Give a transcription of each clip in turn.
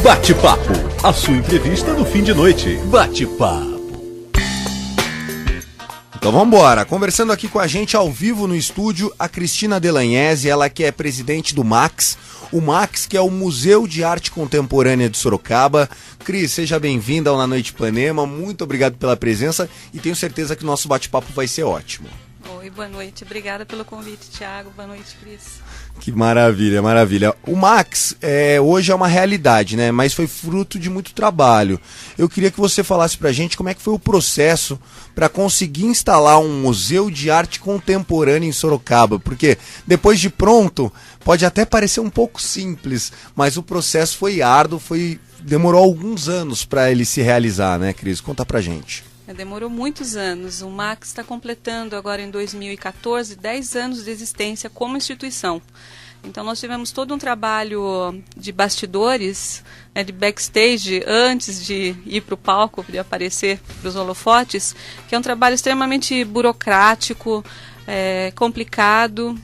Bate-papo, a sua entrevista no fim de noite. Bate-papo. Então vamos embora. Conversando aqui com a gente ao vivo no estúdio, a Cristina Delagnese, ela que é presidente do MAX. O MAX, que é o Museu de Arte Contemporânea de Sorocaba. Cris, seja bem-vinda ao Na Noite Ipanema. Muito obrigado pela presença e tenho certeza que o nosso bate-papo vai ser ótimo. Oi, boa noite. Obrigada pelo convite, Thiago. Boa noite, Cris. Que maravilha, maravilha. O MAX hoje é uma realidade, né? Mas foi fruto de muito trabalho. Eu queria que você falasse pra gente como é que foi o processo para conseguir instalar um museu de arte contemporânea em Sorocaba, porque depois de pronto pode até parecer um pouco simples, mas o processo foi árduo, demorou alguns anos para ele se realizar, né, Cris? Conta pra gente. Demorou muitos anos. O MAX está completando agora em 2014 10 anos de existência como instituição. Então nós tivemos todo um trabalho de bastidores, de backstage, antes de ir para o palco, de aparecer para os holofotes, que é um trabalho extremamente burocrático, complicado,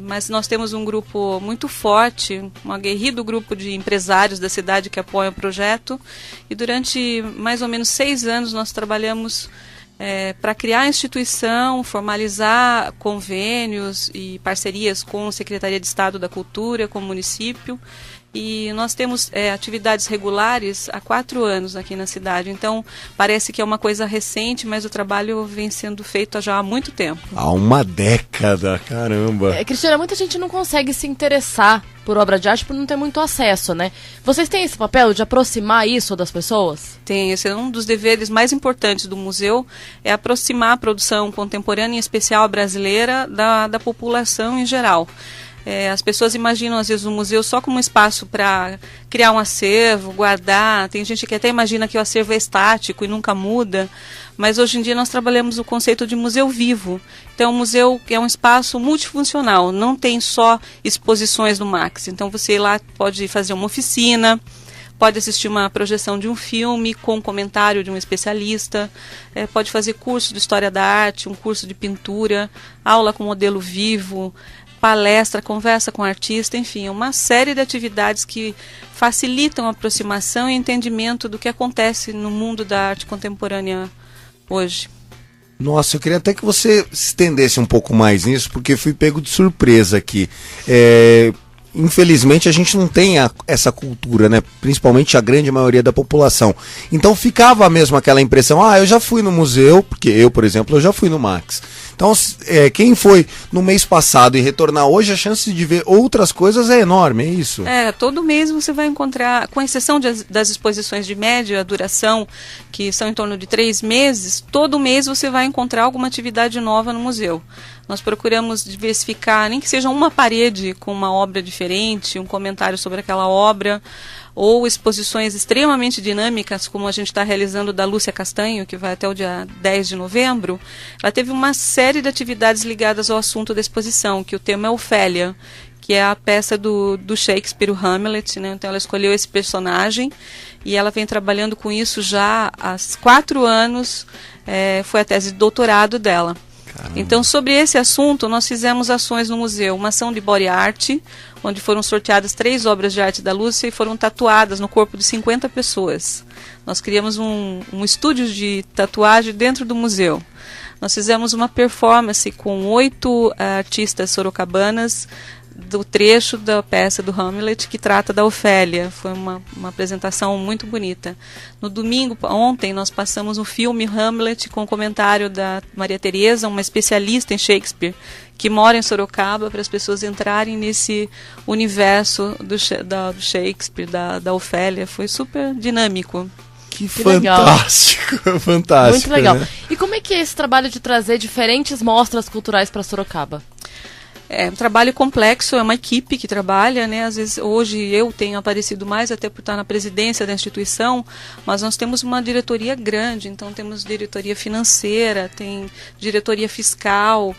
mas nós temos um grupo muito forte, um aguerrido grupo de empresários da cidade que apoiam o projeto, e durante mais ou menos 6 anos nós trabalhamos para criar a instituição, formalizar convênios e parcerias com a Secretaria de Estado da Cultura, com o município, e nós temos atividades regulares há 4 anos aqui na cidade. Então parece que é uma coisa recente, mas o trabalho vem sendo feito já há muito tempo. Há uma década, caramba. Cristina, muita gente não consegue se interessar por obra de arte por não ter muito acesso, né? Vocês têm esse papel de aproximar isso das pessoas? Tem, esse é um dos deveres mais importantes do museu, é aproximar a produção contemporânea, em especial brasileira, da população em geral. As pessoas imaginam às vezes o museu só como um espaço para criar um acervo, guardar. Tem gente que até imagina que o acervo é estático e nunca muda, mas hoje em dia nós trabalhamos o conceito de museu vivo. Então o museu é um espaço multifuncional, não tem só exposições no MAX. Então você lá pode fazer uma oficina, pode assistir uma projeção de um filme com comentário de um especialista, pode fazer curso de história da arte, um curso de pintura, aula com modelo vivo, palestra, conversa com artista, enfim, uma série de atividades que facilitam a aproximação e entendimento do que acontece no mundo da arte contemporânea hoje. Nossa, eu queria até que você se estendesse um pouco mais nisso, porque fui pego de surpresa aqui. Infelizmente a gente não tem essa cultura, né? Principalmente a grande maioria da população. Então ficava mesmo aquela impressão, eu já fui no museu, porque eu, por exemplo, eu já fui no MAX. Então, quem foi no mês passado e retornar hoje, a chance de ver outras coisas é enorme, é isso? Todo mês você vai encontrar, com exceção das exposições de média duração, que são em torno de 3 meses, todo mês você vai encontrar alguma atividade nova no museu. Nós procuramos diversificar, nem que seja uma parede com uma obra diferente, um comentário sobre aquela obra, ou exposições extremamente dinâmicas, como a gente está realizando da Lúcia Castanho, que vai até o dia 10 de novembro. Ela teve uma série de atividades ligadas ao assunto da exposição, que o tema é Ofélia, que é a peça do Shakespeare, o Hamlet, né? Então ela escolheu esse personagem e ela vem trabalhando com isso já há 4 anos, foi a tese de doutorado dela. Caramba. Então, sobre esse assunto, nós fizemos ações no museu, uma ação de body art, onde foram sorteadas 3 obras de arte da Lúcia e foram tatuadas no corpo de 50 pessoas. Nós criamos um estúdio de tatuagem dentro do museu. Nós fizemos uma performance com 8 artistas sorocabanas do trecho da peça do Hamlet que trata da Ofélia. Foi uma apresentação muito bonita. No domingo, ontem, nós passamos um filme Hamlet com comentário da Maria Tereza, uma especialista em Shakespeare, que mora em Sorocaba, para as pessoas entrarem nesse universo do Shakespeare, da Ofélia. Foi super dinâmico. Que fantástico, legal. Fantástico. Muito legal. Né? E como é que é esse trabalho de trazer diferentes mostras culturais para Sorocaba? É um trabalho complexo, é uma equipe que trabalha, né? Às vezes, hoje eu tenho aparecido mais, até por estar na presidência da instituição, mas nós temos uma diretoria grande, então temos diretoria financeira, tem diretoria fiscal,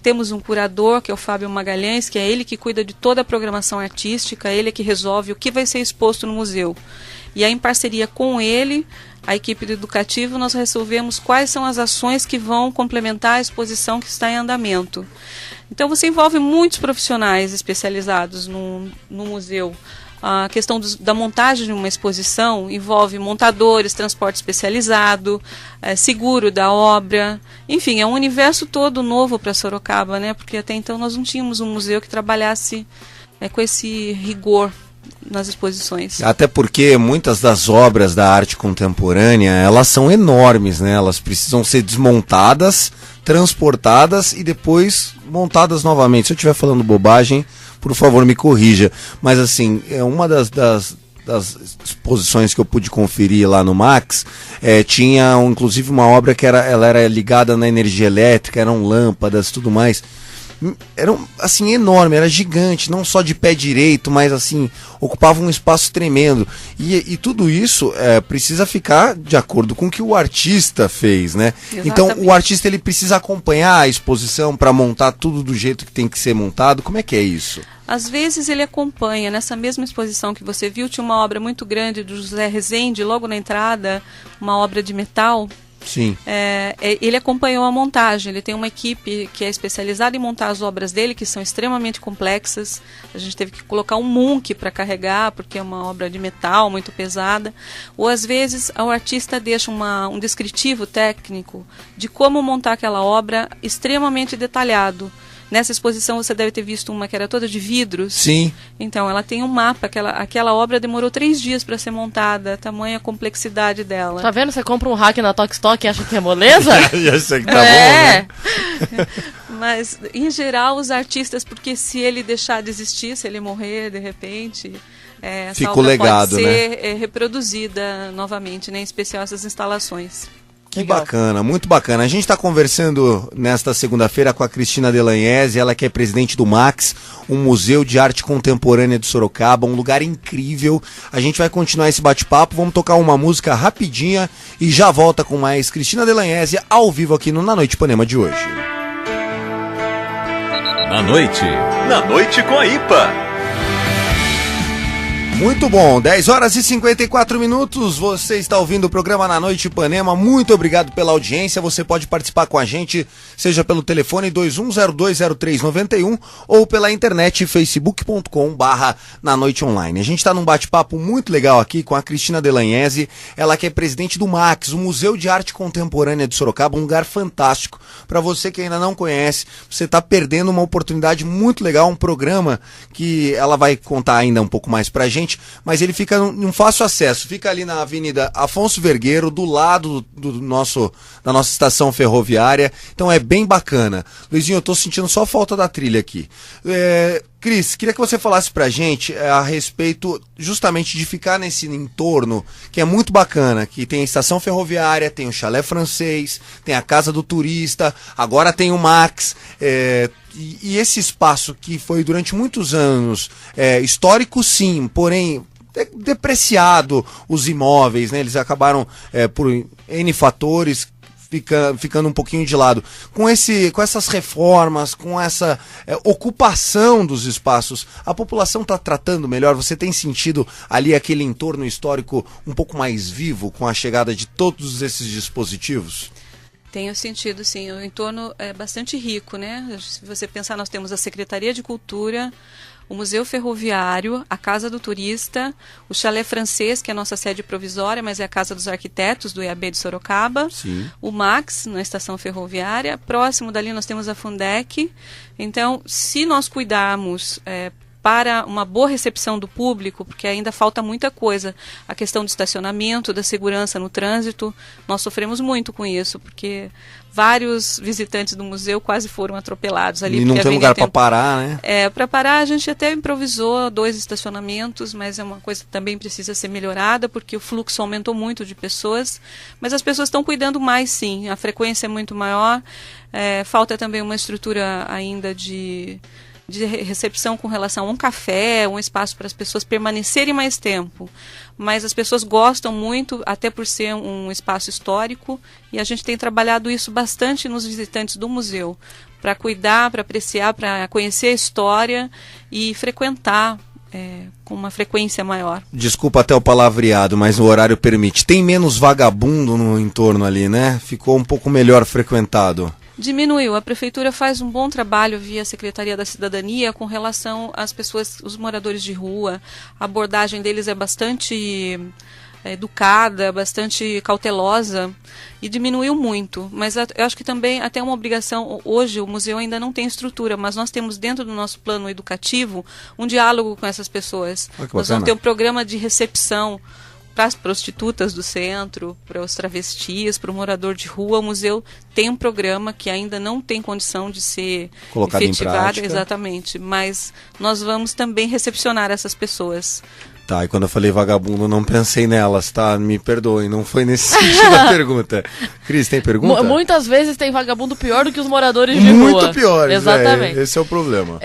temos um curador, que é o Fábio Magalhães, que é ele que cuida de toda a programação artística, ele é que resolve o que vai ser exposto no museu. E aí, em parceria com ele, a equipe do Educativo, nós resolvemos quais são as ações que vão complementar a exposição que está em andamento. Então você envolve muitos profissionais especializados no museu. A questão da montagem de uma exposição envolve montadores, transporte especializado, seguro da obra, enfim, é um universo todo novo para Sorocaba, né? Porque até então nós não tínhamos um museu que trabalhasse com esse rigor nas exposições. Até porque muitas das obras da arte contemporânea, elas são enormes, né? Elas precisam ser desmontadas, transportadas e depois montadas novamente. Se eu estiver falando bobagem, por favor, me corrija. Mas assim, uma das exposições que eu pude conferir lá no Max, tinha inclusive uma obra que ela era ligada na energia elétrica, eram lâmpadas e tudo mais. Era assim enorme, era gigante, não só de pé direito, mas assim, ocupava um espaço tremendo. E tudo isso precisa ficar de acordo com o que o artista fez, né? Exatamente. Então o artista ele precisa acompanhar a exposição para montar tudo do jeito que tem que ser montado. Como é que é isso? Às vezes ele acompanha. Nessa mesma exposição que você viu, tinha uma obra muito grande do José Rezende, logo na entrada, uma obra de metal. Sim. Ele acompanhou a montagem, ele tem uma equipe que é especializada em montar as obras dele, que são extremamente complexas. A gente teve que colocar um Munch para carregar, porque é uma obra de metal muito pesada. Ou às vezes o artista deixa um descritivo técnico de como montar aquela obra extremamente detalhado. Nessa exposição você deve ter visto uma que era toda de vidros. Sim. Então ela tem um mapa, aquela obra demorou 3 dias para ser montada, tamanha a complexidade dela. Tá vendo? Você compra um hack na Tokstok e acha que é moleza? Já sei que tá bom, né? Mas em geral os artistas, porque se ele deixar de existir, se ele morrer de repente, essa obra legado, pode ser reproduzida novamente, né? Em especial essas instalações. Que bacana, muito bacana. A gente está conversando nesta segunda-feira com a Cristina Delagnese, ela que é presidente do Max, um museu de arte contemporânea de Sorocaba, um lugar incrível. A gente vai continuar esse bate-papo, vamos tocar uma música rapidinha e já volta com mais Cristina Delagnese ao vivo aqui no Na Noite Ipanema de hoje. Na noite com a IPA. Muito bom, 10 horas e 54 minutos, você está ouvindo o programa Na Noite Ipanema, muito obrigado pela audiência, você pode participar com a gente, seja pelo telefone 21020391 ou pela internet facebook.com/Na Noite Online. A gente está num bate-papo muito legal aqui com a Cristina Delagnese, ela que é presidente do Max, o Museu de Arte Contemporânea de Sorocaba, um lugar fantástico. Para você que ainda não conhece, você está perdendo uma oportunidade muito legal, um programa que ela vai contar ainda um pouco mais pra gente, mas ele fica num fácil acesso, fica ali na Avenida Afonso Vergueiro, do lado da nossa estação ferroviária, então é bem bacana. Luizinho, eu tô sentindo só falta da trilha aqui. Cris, queria que você falasse pra gente a respeito justamente de ficar nesse entorno, que é muito bacana, que tem a estação ferroviária, tem o Chalé Francês, tem a Casa do Turista, agora tem o Max, e esse espaço que foi durante muitos anos histórico sim, porém depreciado os imóveis, né? Eles acabaram por N fatores ficando um pouquinho de lado. Com essas reformas, com essa ocupação dos espaços, a população está tratando melhor? Você tem sentido ali aquele entorno histórico um pouco mais vivo com a chegada de todos esses dispositivos? Tenho sentido, sim. O entorno é bastante rico, né? Se você pensar, nós temos a Secretaria de Cultura, o Museu Ferroviário, a Casa do Turista, o Chalé Francês, que é a nossa sede provisória, mas é a Casa dos Arquitetos do IAB de Sorocaba. Sim. O Max, na estação ferroviária. Próximo dali nós temos a Fundec. Então, se nós cuidarmos para uma boa recepção do público, porque ainda falta muita coisa, a questão do estacionamento, da segurança no trânsito, nós sofremos muito com isso, porque vários visitantes do museu quase foram atropelados ali. E não tem lugar para parar, né? Para parar a gente até improvisou 2 estacionamentos, mas é uma coisa que também precisa ser melhorada, porque o fluxo aumentou muito de pessoas, mas as pessoas estão cuidando mais sim, a frequência é muito maior, falta também uma estrutura ainda de recepção com relação a um café, um espaço para as pessoas permanecerem mais tempo. Mas as pessoas gostam muito, até por ser um espaço histórico, e a gente tem trabalhado isso bastante nos visitantes do museu, para cuidar, para apreciar, para conhecer a história e frequentar com uma frequência maior. Desculpa até o palavreado, mas o horário permite. Tem menos vagabundo no entorno ali, né? Ficou um pouco melhor frequentado. Diminuiu. A prefeitura faz um bom trabalho via Secretaria da Cidadania com relação às pessoas, os moradores de rua. A abordagem deles é bastante educada, bastante cautelosa e diminuiu muito. Mas eu acho que também até uma obrigação, hoje o museu ainda não tem estrutura, mas nós temos dentro do nosso plano educativo um diálogo com essas pessoas. Nós vamos ter um programa de recepção para as prostitutas do centro, para os travestis, para o morador de rua. O museu tem um programa que ainda não tem condição de ser colocado efetivado, em prática. Exatamente, mas nós vamos também recepcionar essas pessoas. Tá, e quando eu falei vagabundo, não pensei nelas, tá? Me perdoem, não foi nesse sentido a pergunta. Cris, tem pergunta? Muitas vezes tem vagabundo pior do que os moradores de rua. Muito pior, exatamente. Esse é o problema.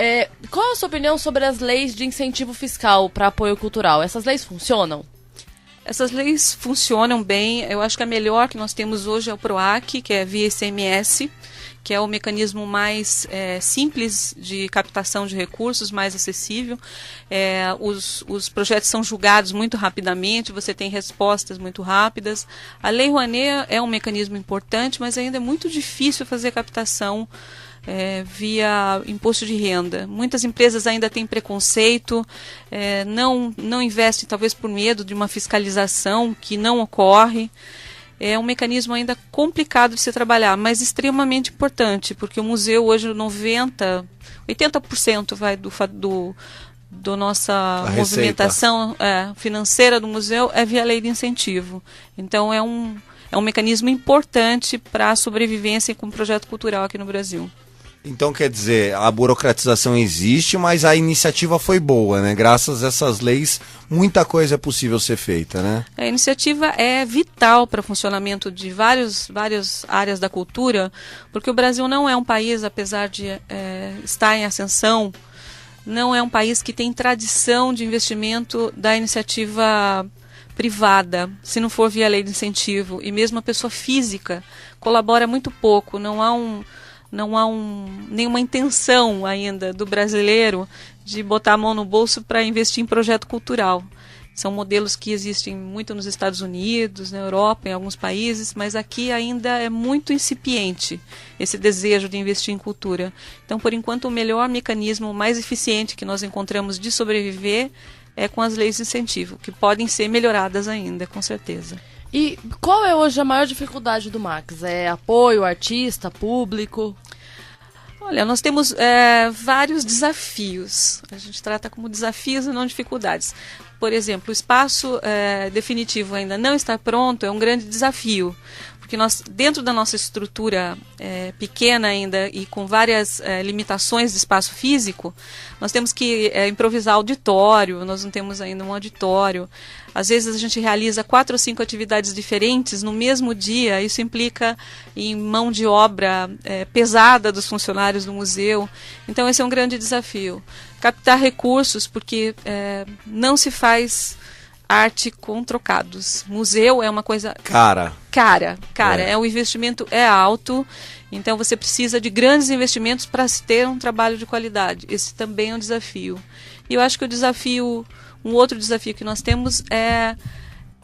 Qual é a sua opinião sobre as leis de incentivo fiscal para apoio cultural? Essas leis funcionam? Essas leis funcionam bem. Eu acho que a melhor que nós temos hoje é o PROAC, que é via ICMS, que é o mecanismo mais simples de captação de recursos, mais acessível. Os projetos são julgados muito rapidamente, você tem respostas muito rápidas. A Lei Rouanet é um mecanismo importante, mas ainda é muito difícil fazer captação via imposto de renda. Muitas empresas ainda têm preconceito, não investem talvez por medo de uma fiscalização que não ocorre. É um mecanismo ainda complicado de se trabalhar, mas extremamente importante, porque o museu hoje 80% vai do nossa movimentação financeira do museu é via lei de incentivo. Então é um mecanismo importante para a sobrevivência com o projeto cultural aqui no Brasil. Então, quer dizer, a burocratização existe, mas a iniciativa foi boa, né? Graças a essas leis, muita coisa é possível ser feita, né? A iniciativa é vital para o funcionamento de várias áreas da cultura, porque o Brasil não é um país, apesar de estar em ascensão, não é um país que tem tradição de investimento da iniciativa privada, se não for via lei de incentivo. E mesmo a pessoa física colabora muito pouco, não há nenhuma intenção ainda do brasileiro de botar a mão no bolso para investir em projeto cultural. São modelos que existem muito nos Estados Unidos, na Europa, em alguns países, mas aqui ainda é muito incipiente esse desejo de investir em cultura. Então, por enquanto, o melhor mecanismo, o mais eficiente que nós encontramos de sobreviver é com as leis de incentivo, que podem ser melhoradas ainda, com certeza. E qual é hoje a maior dificuldade do Max? É apoio, artista, público? Olha, nós temos vários desafios. A gente trata como desafios e não dificuldades. Por exemplo, o espaço definitivo ainda não está pronto, é um grande desafio. Porque nós, dentro da nossa estrutura pequena ainda e com várias limitações de espaço físico, nós temos que improvisar auditório, nós não temos ainda um auditório. Às vezes a gente realiza 4 ou 5 atividades diferentes no mesmo dia, isso implica em mão de obra pesada dos funcionários do museu. Então esse é um grande desafio. Captar recursos, porque não se faz arte com trocados. Museu é uma coisa cara. O investimento é alto, então você precisa de grandes investimentos para se ter um trabalho de qualidade. Esse também é um desafio. E eu acho que um outro desafio que nós temos é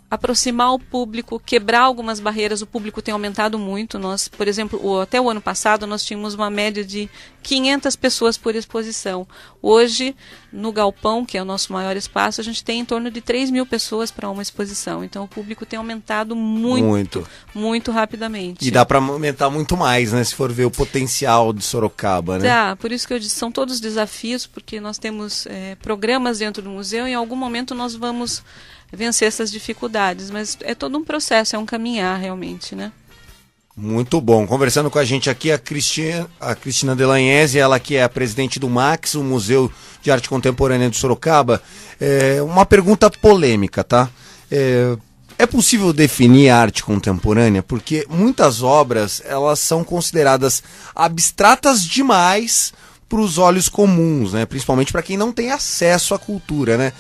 aproximar o público, quebrar algumas barreiras. O público tem aumentado muito. Nós, por exemplo, até o ano passado, nós tínhamos uma média de 500 pessoas por exposição. Hoje, no Galpão, que é o nosso maior espaço, a gente tem em torno de 3.000 pessoas para uma exposição. Então, o público tem aumentado muito rapidamente. E dá para aumentar muito mais, né? Se for ver o potencial de Sorocaba, né? Dá, por isso que eu disse, são todos desafios, porque nós temos programas dentro do museu e em algum momento nós vamos vencer essas dificuldades, mas é todo um processo, é um caminhar realmente, né? Muito bom. Conversando com a gente aqui a Cristina Delagnese, ela que é a presidente do MAX, o Museu de Arte Contemporânea de Sorocaba. Uma pergunta polêmica, tá? É possível definir a arte contemporânea? Porque muitas obras, elas são consideradas abstratas demais para os olhos comuns, né? Principalmente para quem não tem acesso à cultura, né?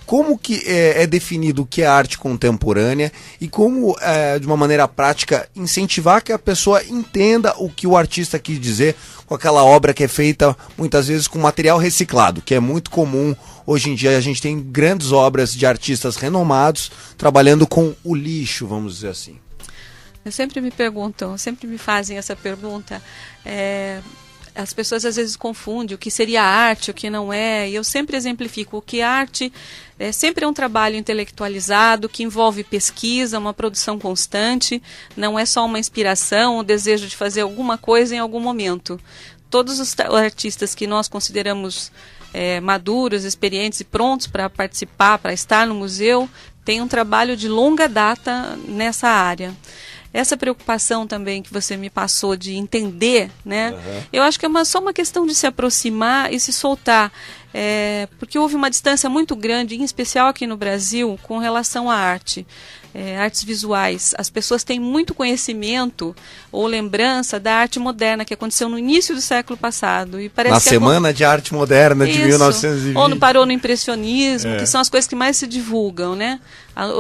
Como que é definido o que é arte contemporânea e como, de uma maneira prática, incentivar que a pessoa entenda o que o artista quis dizer com aquela obra que é feita, muitas vezes, com material reciclado, que é muito comum. Hoje em dia a gente tem grandes obras de artistas renomados trabalhando com o lixo, vamos dizer assim. Sempre me fazem essa pergunta. As pessoas às vezes confundem o que seria arte, o que não é, e eu sempre exemplifico o que arte sempre é um trabalho intelectualizado, que envolve pesquisa, uma produção constante, não é só uma inspiração, o desejo de fazer alguma coisa em algum momento. Todos os artistas que nós consideramos maduros, experientes e prontos para participar, para estar no museu, têm um trabalho de longa data nessa área. Essa preocupação também que você me passou de entender, né? Eu acho que é só uma questão de se aproximar e se soltar. Porque houve uma distância muito grande, em especial aqui no Brasil, com relação à arte. Artes visuais. As pessoas têm muito conhecimento ou lembrança da arte moderna que aconteceu no início do século passado. E parece Na Semana de Arte Moderna de 1920. Ou parou no impressionismo, que são as coisas que mais se divulgam, né?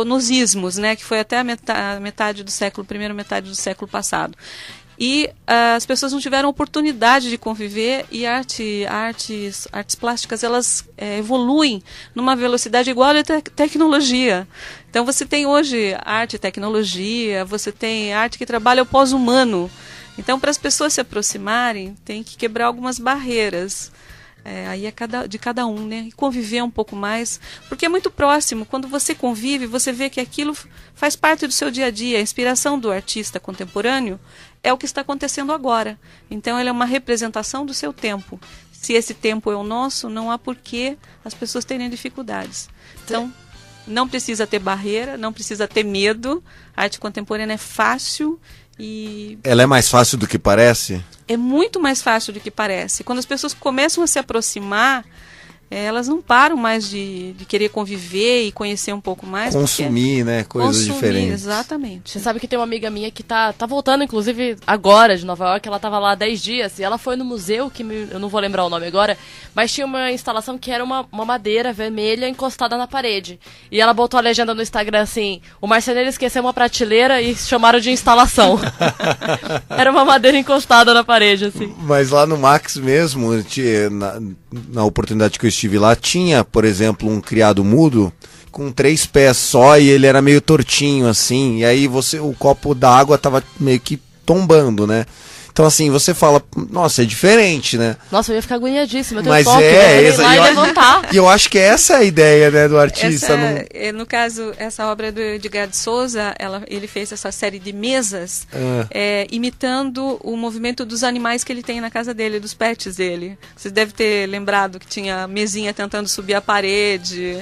Nos ismos, né? Que foi até a metade do século, primeira metade do século passado. E as pessoas não tiveram oportunidade de conviver, e artes plásticas, elas evoluem numa velocidade igual à tecnologia. Então você tem hoje arte e tecnologia, você tem arte que trabalha o pós-humano. Então, para as pessoas se aproximarem, tem que quebrar algumas barreiras. Aí é de cada um, né? E conviver um pouco mais, porque é muito próximo. Quando você convive, você vê que aquilo faz parte do seu dia a dia. A inspiração do artista contemporâneo é o que está acontecendo agora. Então, ele é uma representação do seu tempo. Se esse tempo é o nosso, não há porquê as pessoas terem dificuldades. Então, não precisa ter barreira, não precisa ter medo. A arte contemporânea é fácil e... Ela é mais fácil do que parece? É muito mais fácil do que parece. Quando as pessoas começam a se aproximar, elas não param mais de querer conviver e conhecer um pouco mais. Consumir, né? Coisas diferentes. Exatamente. Você sabe que tem uma amiga minha que tá voltando, inclusive, agora de Nova York. Ela tava lá há 10 dias e ela foi no museu, eu não vou lembrar o nome agora, mas tinha uma instalação que era uma madeira vermelha encostada na parede. E ela botou a legenda no Instagram assim: o marceneiro esqueceu uma prateleira e chamaram de instalação. Era uma madeira encostada na parede, assim. Mas lá no Max mesmo, na oportunidade que eu estive lá, tinha, por exemplo, um criado mudo com 3 pés só, e ele era meio tortinho assim, e aí o copo d'água tava meio que tombando, né? Então, assim, você fala, nossa, é diferente, né? Nossa, eu ia ficar agoniadíssima, eu tenho Mas toque, eu ia lá e levantar. E eu acho que essa é a ideia, né, do artista. No caso, essa obra do Edgar de Souza, ele fez essa série de mesas, imitando o movimento dos animais que ele tem na casa dele, dos pets dele. Você deve ter lembrado que tinha mesinha tentando subir a parede,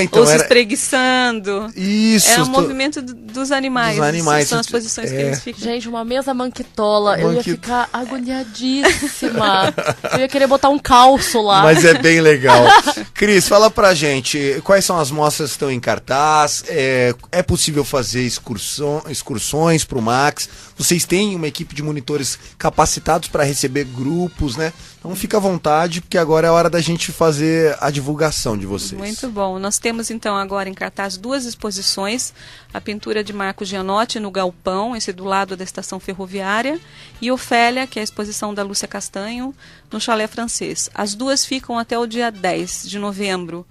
então ou se espreguiçando. Isso. É o movimento dos animais. Dos animais. São as posições que eles ficam. Gente, uma mesa manquitola, eu ia ficar agoniadíssima. Eu ia querer botar um calço lá. Mas é bem legal. Cris, fala pra gente, quais são as mostras que estão em cartaz? É possível fazer excursões pro Max? Vocês têm uma equipe de monitores capacitados para receber grupos, né? Então fica à vontade, porque agora é a hora da gente fazer a divulgação de vocês. Muito bom. Nós temos então agora em cartaz 2 exposições: a pintura de Marco Gianotti no Galpão, esse do lado da estação ferroviária, e Ofélia, que é a exposição da Lúcia Castanho, no Chalé Francês. As duas ficam até o dia 10 de novembro.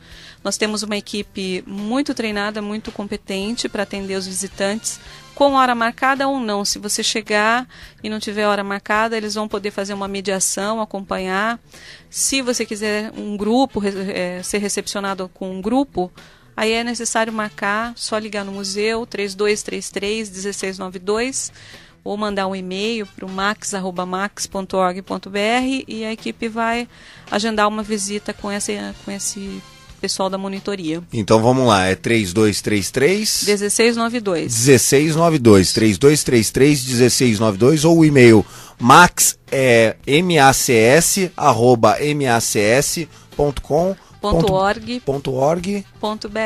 Nós temos uma equipe muito treinada, muito competente para atender os visitantes, com hora marcada ou não. Se você chegar e não tiver hora marcada, eles vão poder fazer uma mediação, acompanhar. Se você quiser um grupo, ser recepcionado com um grupo, aí é necessário marcar, só ligar no museu, 3233-1692, ou mandar um e-mail para o max@max.org.br, e a equipe vai agendar uma visita com esse pessoal da monitoria. Então vamos lá, é 3233 1692. 1692, 3233-1692, ou o e-mail max.org.br.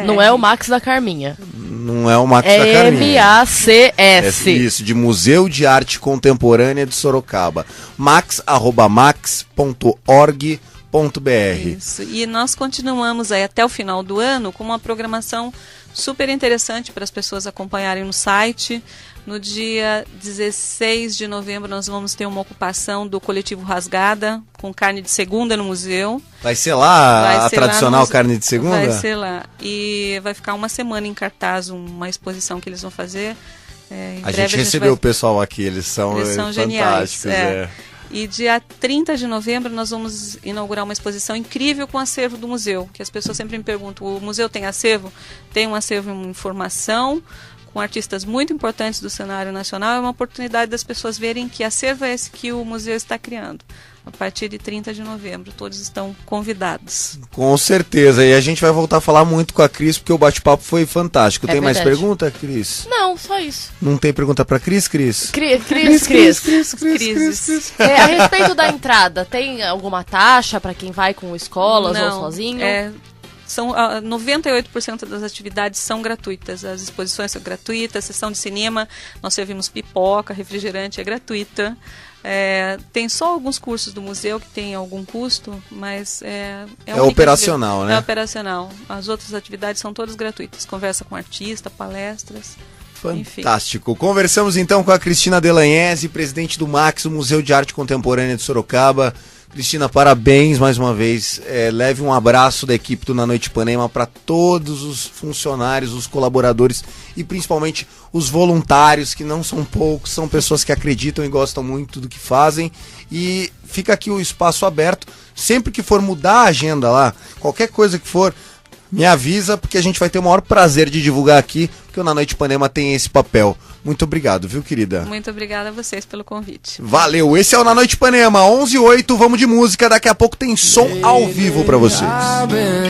Não é o Max da Carminha. Não é o Max da Carminha. MACS. Isso, de Museu de Arte Contemporânea de Sorocaba. max@max.org.br. Isso. E nós continuamos aí até o final do ano com uma programação super interessante para as pessoas acompanharem no site. No dia 16 de novembro nós vamos ter uma ocupação do Coletivo Rasgada, com carne de segunda no museu. Vai ser lá a tradicional carne de segunda? Vai ser lá. E vai ficar uma semana em cartaz uma exposição que eles vão fazer A gente recebeu o pessoal aqui, eles são fantásticos. Geniais, E dia 30 de novembro nós vamos inaugurar uma exposição incrível com o acervo do museu, que as pessoas sempre me perguntam, o museu tem acervo? Tem um acervo em informação, com artistas muito importantes do cenário nacional. É uma oportunidade das pessoas verem que acervo é esse que o museu está criando. A partir de 30 de novembro, todos estão convidados. Com certeza, e a gente vai voltar a falar muito com a Cris, porque o bate-papo foi fantástico. Tem mais pergunta, Cris? Não, só isso. Não tem pergunta pra Cris? Cris. A respeito da entrada, tem alguma taxa para quem vai com escolas ou sozinho? São 98% das atividades são gratuitas. As exposições são gratuitas, sessão de cinema, nós servimos pipoca, refrigerante, é gratuita. Tem só alguns cursos do museu que tem algum custo, mas é operacional, né? É operacional. As outras atividades são todas gratuitas. Conversa com artista, palestras. Fantástico. Enfim. Conversamos então com a Cristina Delagnese, presidente do MACS, o Museu de Arte Contemporânea de Sorocaba. Cristina, parabéns mais uma vez. Leve um abraço da equipe do Na Noite Ipanema para todos os funcionários, os colaboradores e principalmente os voluntários, que não são poucos, são pessoas que acreditam e gostam muito do que fazem. E fica aqui o espaço aberto. Sempre que for mudar a agenda lá, qualquer coisa que for, me avisa, porque a gente vai ter o maior prazer de divulgar aqui, porque o Na Noite Ipanema tem esse papel. Muito obrigado, viu, querida? Muito obrigada a vocês pelo convite. Valeu, esse é o Na Noite Ipanema, 11h08, vamos de música, daqui a pouco tem som ao vivo pra vocês.